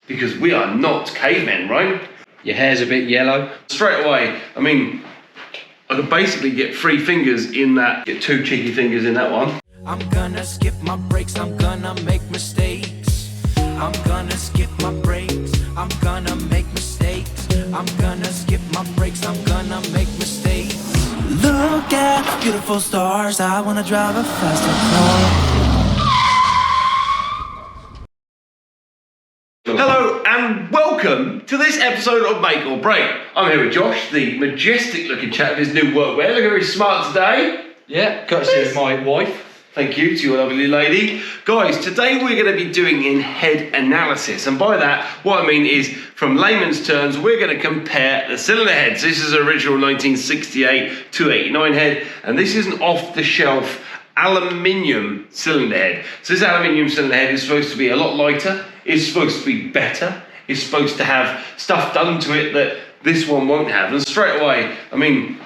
Because we are not cavemen, right? Your hair's a bit yellow. Straight away, I mean, I could basically get 3 fingers in that, get 2 cheeky fingers in that one. I'm gonna skip my breaks, I'm gonna make mistakes. I'm gonna skip my breaks, I'm gonna make mistakes. I'm gonna skip my breaks, I'm gonna make mistakes. Look at beautiful stars, I wanna drive a faster car. Hello and welcome to this episode of Make or Break. I'm here with Josh, the majestic looking chap with his new workwear. Looking very smart today. Yeah, courtesy of my wife. Thank you to your lovely lady. Guys, today we're going to be doing in-head analysis. And by that, what I mean is, from layman's terms, we're going to compare the cylinder heads. This is original 1968 289 head, and this is an off-the-shelf aluminium cylinder head. So this aluminium cylinder head is supposed to be a lot lighter, it's supposed to be better, it's supposed to have stuff done to it that this one won't have. And straight away, I mean,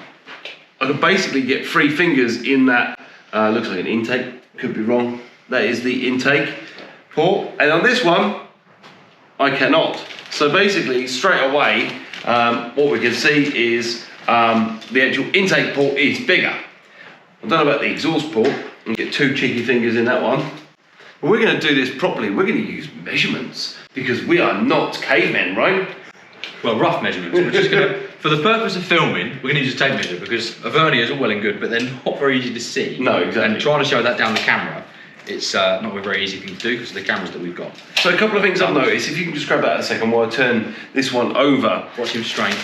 I could basically get 3 fingers in that, looks like an intake, could be wrong. That is the intake port. And on this one, I cannot. So basically, straight away, what we can see is the actual intake port is bigger. I don't know about the exhaust port, and get 2 cheeky fingers in that one. But we're going to do this properly. We're going to use measurements because we are not cavemen, right? Well, rough measurements. We're just going to, for the purpose of filming, we're going to use a tape measure because a vernier is all well and good, but they're not very easy to see. No, exactly. And trying to show that down the camera, it's not a very easy thing to do because of the cameras that we've got. So a couple of things I've noticed. If you can just grab that a second while I turn this one over. Watch him strain.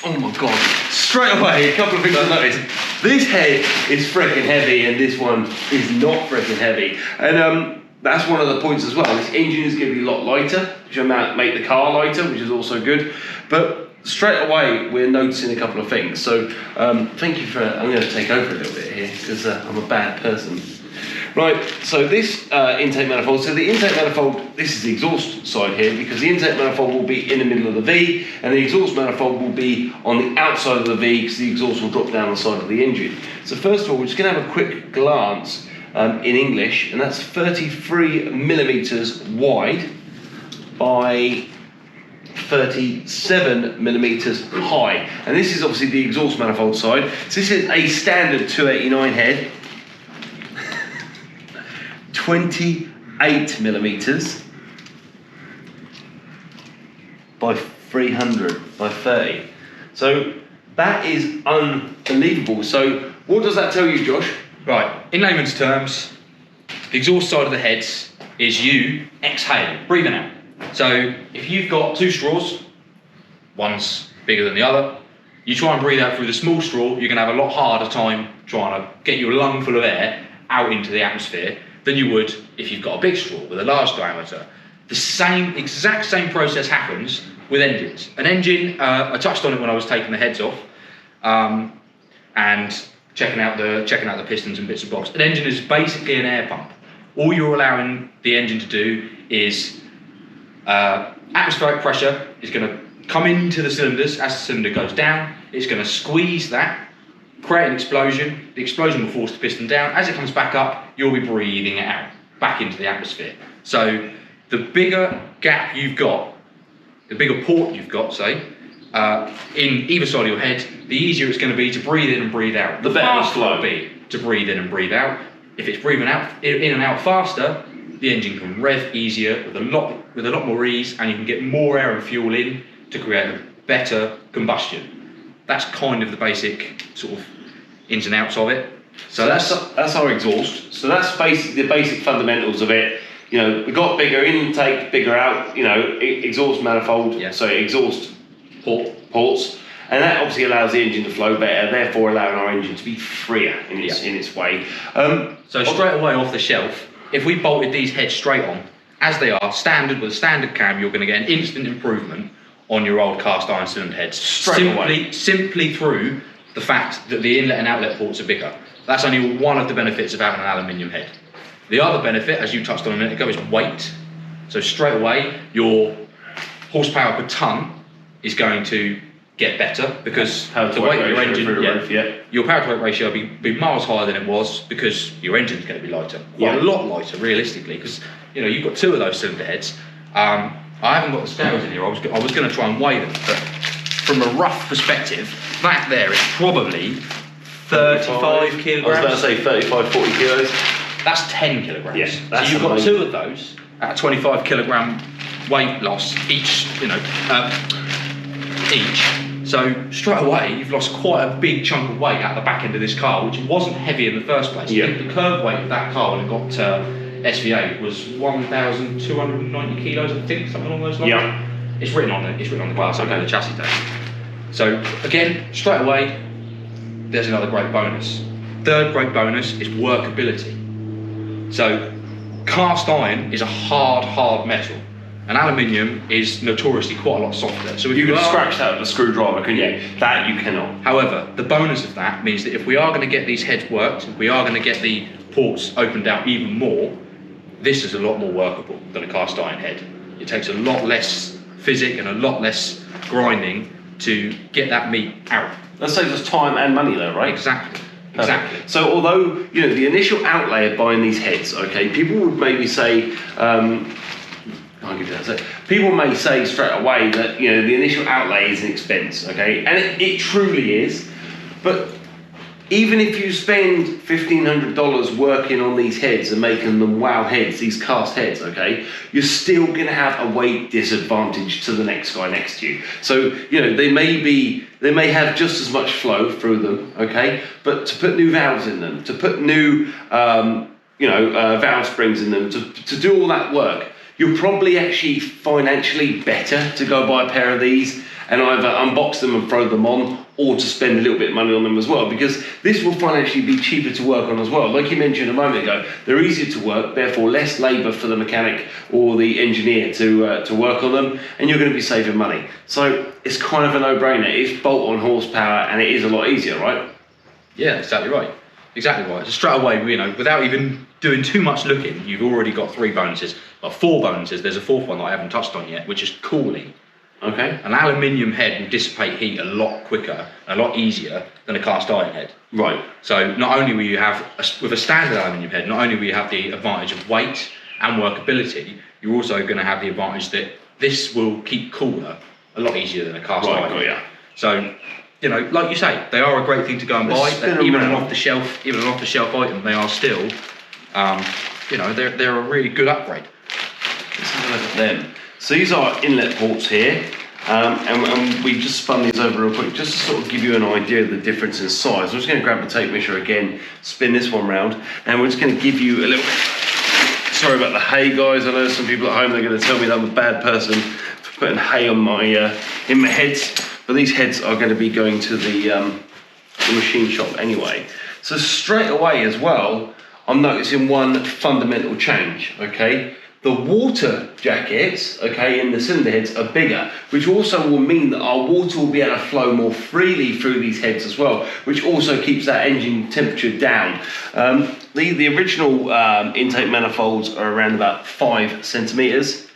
Oh my God. Straight away, a couple of things I've noticed. This head is freaking heavy and this one is not freaking heavy. And that's one of the points as well. This engine is going to be a lot lighter, which will make the car lighter, which is also good. But straight away, we're noticing a couple of things. So thank you for, I'm going to take over a little bit here because I'm a bad person. Right, so this intake manifold, so the intake manifold, this is the exhaust side here, because the intake manifold will be in the middle of the V, and the exhaust manifold will be on the outside of the V, because the exhaust will drop down the side of the engine. So first of all, we're just going to have a quick glance in English, and that's 33 millimeters wide by 37 millimeters high. And this is obviously the exhaust manifold side. So this is a standard 289 head. 28 millimeters by 300 by 30. So that is unbelievable. So what does that tell you, Josh? Right, in layman's terms, the exhaust side of the heads is you exhaling, breathing out. So if you've got 2 straws, one's bigger than the other, you try and breathe out through the small straw, you're going to have a lot harder time trying to get your lung full of air out into the atmosphere than you would if you've got a big straw with a large diameter. The exact same process happens with engines. An engine, I touched on it when I was taking the heads off and checking out the pistons and bits and bobs. An engine is basically an air pump. All you're allowing the engine to do is atmospheric pressure is going to come into the cylinders as the cylinder goes down. It's going to squeeze that, create an explosion. The explosion will force the piston down. As it comes back up, you'll be breathing it out back into the atmosphere. So the bigger gap you've got, the bigger port you've got, say, in either side of your head, the easier it's going to be to breathe in and breathe out. The faster it'll be to breathe in and breathe out. If it's breathing out in and out faster, the engine can rev easier with a lot more ease, and you can get more air and fuel in to create a better combustion. That's kind of the basic sort of ins and outs of it. So that's our exhaust. So that's basically the basic fundamentals of it. You know, we've got bigger intake, bigger out, you know, exhaust manifold, exhaust ports. And that obviously allows the engine to flow better, therefore allowing our engine to be freer in its way. So straight away off the shelf, if we bolted these heads straight on, as they are, standard with a standard cam, you're going to get an instant improvement on your old cast iron cylinder heads. Simply through the fact that the inlet and outlet ports are bigger. That's only one of the benefits of having an aluminium head. The other benefit, as you touched on a minute ago, is weight. So straight away, your horsepower per tonne is going to get better because the weight of your engine, your power to weight ratio will be miles higher than it was because your engine's going to be lighter. Quite a lot lighter, realistically, because you know you've got 2 of those cylinder heads. I haven't got the scales in here. I was going to try and weigh them, but from a rough perspective, that there is probably 35 kilograms. I was about to say 35, 40 kilos. That's 10 kilograms. Yeah, that's so you've got amazing. 2 of those at a 25 kilogram weight loss each. Each. So straight away, you've lost quite a big chunk of weight at the back end of this car, which wasn't heavy in the first place. Yeah. I think the curb weight of that car when it got SVA was 1,290 kilos, I think, something along those lines. Yeah. It's written on the glass, okay, the chassis tag. So again, straight away, there's another great bonus. Third great bonus is workability. So cast iron is a hard metal, and aluminium is notoriously quite a lot softer. So if You can scratch that with a screwdriver, couldn't you? That you cannot. However, the bonus of that means that if we are going to get these heads worked, if we are going to get the ports opened out even more, this is a lot more workable than a cast iron head. It takes a lot less physic and a lot less grinding to get that meat out. That saves us time and money though, right? Exactly. Perfect. Exactly. So although, you know, the initial outlay of buying these heads, okay, people would maybe say, I'll give you that. So people may say straight away that, you know, the initial outlay is an expense, okay, and it truly is. But even if you spend $1,500 working on these heads and making them wow heads, these cast heads, okay, you're still going to have a weight disadvantage to the next guy next to you. So, you know, they may have just as much flow through them, okay, but to put new valves in them, to put new, valve springs in them, to do all that work, you're probably actually financially better to go buy a pair of these and either unbox them and throw them on, or to spend a little bit of money on them as well, because this will financially be cheaper to work on as well. Like you mentioned a moment ago, they're easier to work, therefore less labour for the mechanic or the engineer to work on them, and you're going to be saving money. So it's kind of a no-brainer. It's bolt-on horsepower, and it is a lot easier, right? Yeah, exactly right. Exactly right. So straight away, you know, without even doing too much looking, you've already got 3 bonuses. Well, 4 bonuses. There's a 4th one that I haven't touched on yet, which is cooling. Okay. An aluminium head will dissipate heat a lot quicker, a lot easier than a cast iron head. Right. So not only will you have, with a standard aluminium head, not only will you have the advantage of weight and workability, you're also going to have the advantage that this will keep cooler a lot easier than a cast iron head. Yeah. So, you know, like you say, they are a great thing to go and buy. Even an off-the-shelf item, they are still, they're a really good upgrade. Let's have a look at them. So these are inlet ports here, and we just spun these over real quick just to sort of give you an idea of the difference in size. I'm just going to grab the tape measure again, spin this one round, and we're just going to give you a little... Sorry about the hay, guys. I know some people at home, they're going to tell me that I'm a bad person for putting hay on my in my heads, but these heads are going to be going to the machine shop anyway. So straight away as well, I'm noticing one fundamental change, okay? The water jackets, okay, in the cylinder heads are bigger, which also will mean that our water will be able to flow more freely through these heads as well, which also keeps that engine temperature down. The original intake manifolds are around about 5 centimetres,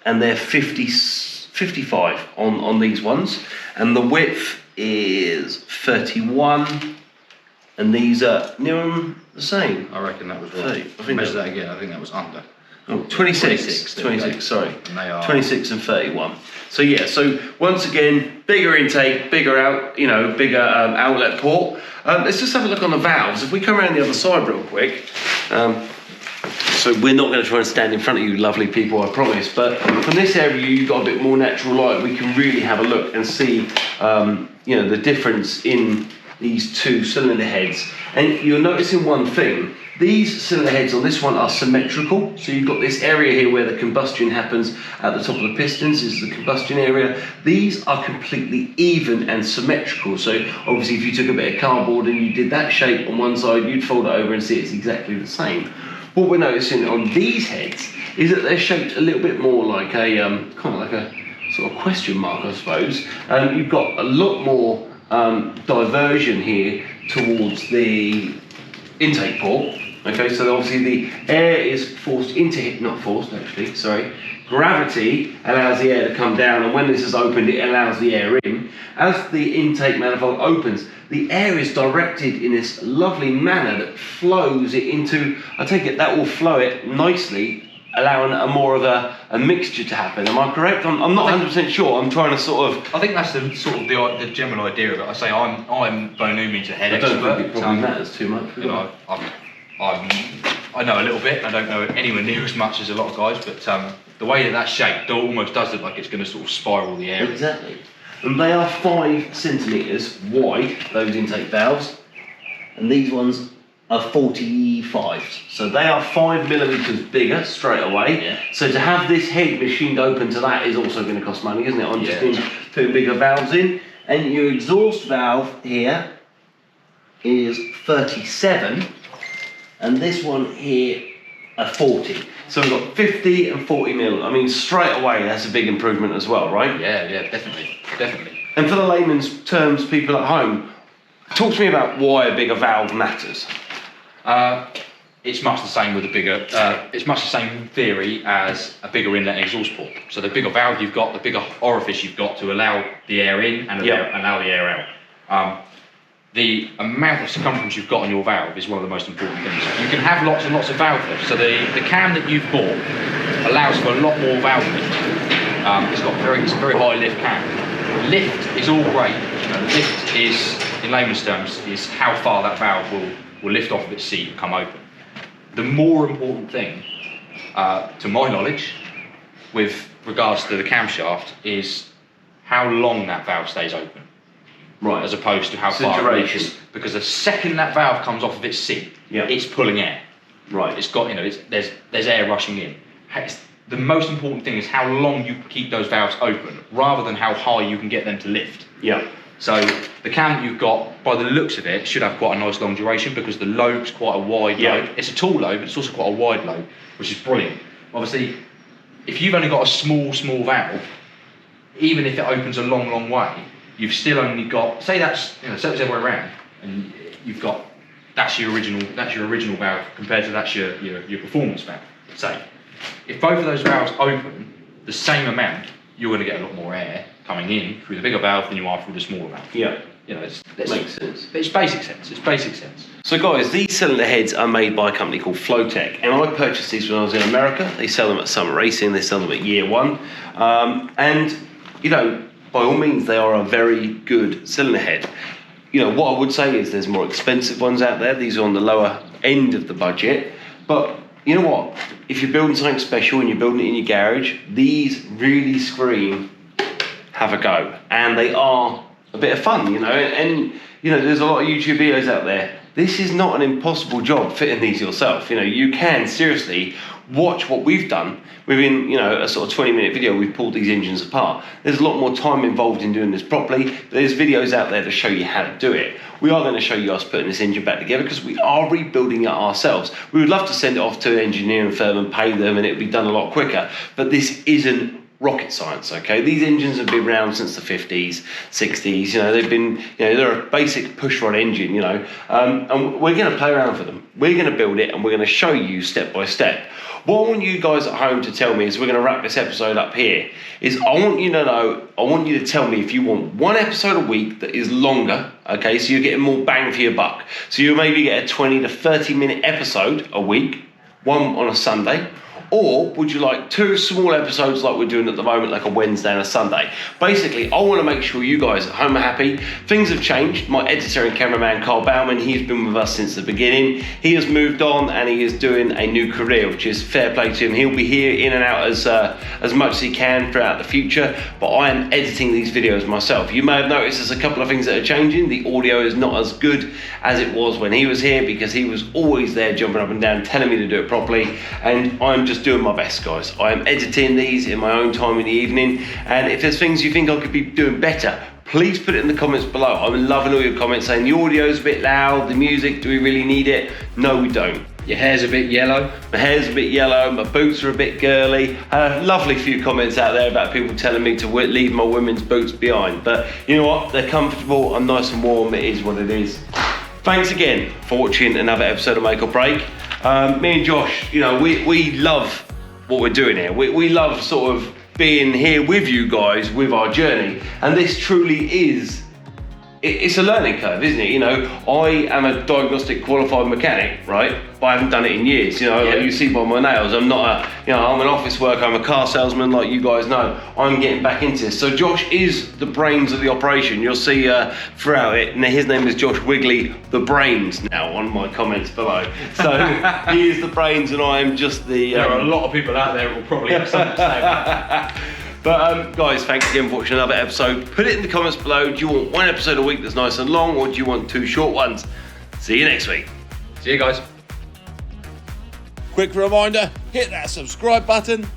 and they're 55 on these ones, and the width is 31, and these are near the same. I reckon that was right. 30. I think Measure that again, I think that was under. Oh, 26, sorry. And they are 26 and 31. So yeah, so once again, bigger intake, bigger outlet port. Let's just have a look on the valves. If we come around the other side real quick, so we're not going to try and stand in front of you lovely people, I promise, but from this area you've got a bit more natural light. We can really have a look and see the difference in these 2 cylinder heads. And you're noticing one thing. These cylinder heads on this one are symmetrical, so you've got this area here where the combustion happens at the top of the pistons. This is the combustion area. These are completely even and symmetrical, so obviously if you took a bit of cardboard and you did that shape on one side, you'd fold it over and see it's exactly the same. What we're noticing on these heads is that they're shaped a little bit more like a kind of like a sort of question mark, I suppose. You've got a lot more diversion here towards the intake port. Okay, so obviously the air is forced into it, not forced actually, sorry. Gravity allows the air to come down, and when this is opened, it allows the air in. As the intake manifold opens, the air is directed in this lovely manner that flows it into, I take it that will flow it nicely allowing a more of a mixture to happen. Am I correct? I'm not 100% sure. I'm trying to sort of. I think that's the sort of the general idea of it. I say I'm by no means a head expert. I don't think it probably matters too much. You know, I know a little bit. I don't know anywhere near as much as a lot of guys, but the way that that's shaped almost does look like it's going to sort of spiral the air. Exactly. And they are 5 centimetres wide, those intake valves, and these ones are 45. So they are 5 millimetres bigger straight away. Yeah. So to have this head machined open to that is also going to cost money, isn't it? I'm just putting bigger valves in. And your exhaust valve here is 37, and this one here are 40. So we've got 50 and 40 mil. I mean, straight away, that's a big improvement as well, right? Yeah, definitely. And for the layman's terms, people at home, talk to me about why a bigger valve matters. It's much the same with a bigger. It's much the same theory as a bigger inlet exhaust port. So the bigger valve you've got, the bigger orifice you've got to allow the air in and allow the air out. The amount of circumference you've got on your valve is one of the most important things. You can have lots and lots of valve lift. So the cam that you've bought allows for a lot more valve lift. It's a very high lift cam. Lift is all great. You know, lift is, in layman's terms, is how far that valve will lift off of its seat and come open. The more important thing, to my knowledge, with regards to the camshaft, is how long that valve stays open. Right. As opposed to how far it is. Because the second that valve comes off of its seat, it's pulling air. Right. It's got, there's air rushing in. The most important thing is how long you can keep those valves open, rather than how high you can get them to lift. Yeah. So the cam that you've got, by the looks of it, should have quite a nice long duration because the lobe's quite a wide lobe. It's a tall lobe, but it's also quite a wide lobe, which is brilliant. Obviously, if you've only got a small valve, even if it opens a long way, you've still only got, say that's the other way around, and you've got that's your original valve compared to that's your performance valve. Say, if both of those valves open the same amount, you're going to get a lot more air coming in through the bigger valve than you are through the smaller valve. Yeah. It makes sense. It's basic sense. So guys, these cylinder heads are made by a company called Flowtech, and I purchased these when I was in America. They sell them at Summer Racing, they sell them at Year One, and by all means, they are a very good cylinder head. What I would say is there's more expensive ones out there. These are on the lower end of the budget, but you know what? If you're building something special and you're building it in your garage, these really scream have a go, and they are a bit of fun, and there's a lot of YouTube videos out there. This is not an impossible job fitting these yourself. You can seriously watch what we've done within a sort of 20-minute video. We've pulled these engines apart. There's a lot more time involved in doing this properly. There's videos out there to show you how to do it. We are going to show you us putting this engine back together because we are rebuilding it ourselves. We would love to send it off to an engineering firm and pay them, and it would be done a lot quicker, but this isn't rocket science, okay? These engines have been around since the 50s, 60s, they've been, they're a basic push rod engine, and we're going to play around with them. We're going to build it, and we're going to show you step by step. What I want you guys at home to tell me, is we're going to wrap this episode up here, is I want you to tell me if you want one episode a week that is longer, okay, so you're getting more bang for your buck. So you maybe get a 20 to 30 minute episode a week, one on a Sunday, or would you like 2 small episodes like we're doing at the moment, like a Wednesday and a Sunday? Basically, I want to make sure you guys at home are happy. Things have changed. My editor and cameraman, Karl Baumann, he's been with us since the beginning. He has moved on and he is doing a new career, which is fair play to him. He'll be here in and out as much as he can throughout the future, but I am editing these videos myself. You may have noticed there's a couple of things that are changing. The audio is not as good as it was when he was here because he was always there jumping up and down, telling me to do it properly, and I'm just doing my best, guys. I am editing these in my own time in the evening, and if there's things you think I could be doing better, please put it in the comments below. I'm loving all your comments saying the audio's a bit loud, the music, do we really need it? No, we don't. Your hair's a bit yellow. My hair's a bit yellow, my boots are a bit girly. A lovely few comments out there about people telling me to leave my women's boots behind, but you know what? They're comfortable, I'm nice and warm, it is what it is. Thanks again for watching another episode of Make or Break. Me and Josh, we love what we're doing here. We love sort of being here with you guys with our journey, and this truly is it's a learning curve, isn't it? You know, I am a diagnostic qualified mechanic, right? But I haven't done it in years. You know, like you see by my nails, I'm not I'm an office worker, I'm a car salesman, like you guys know. I'm getting back into this. So Josh is the brains of the operation. You'll see throughout it. Now, his name is Josh Wigley, the brains, now on my comments below. So he is the brains and I am just the... There are a lot of people out there who will probably have something to say about that. But guys, thanks again for watching another episode. Put it in the comments below. Do you want one episode a week that's nice and long, or do you want 2 short ones? See you next week. See you guys. Quick reminder, hit that subscribe button,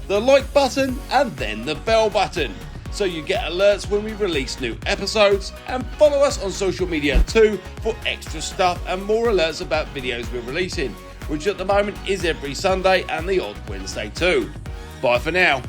the like button, and then the bell button, so you get alerts when we release new episodes, and follow us on social media too for extra stuff and more alerts about videos we're releasing, which at the moment is every Sunday and the odd Wednesday too. Bye for now.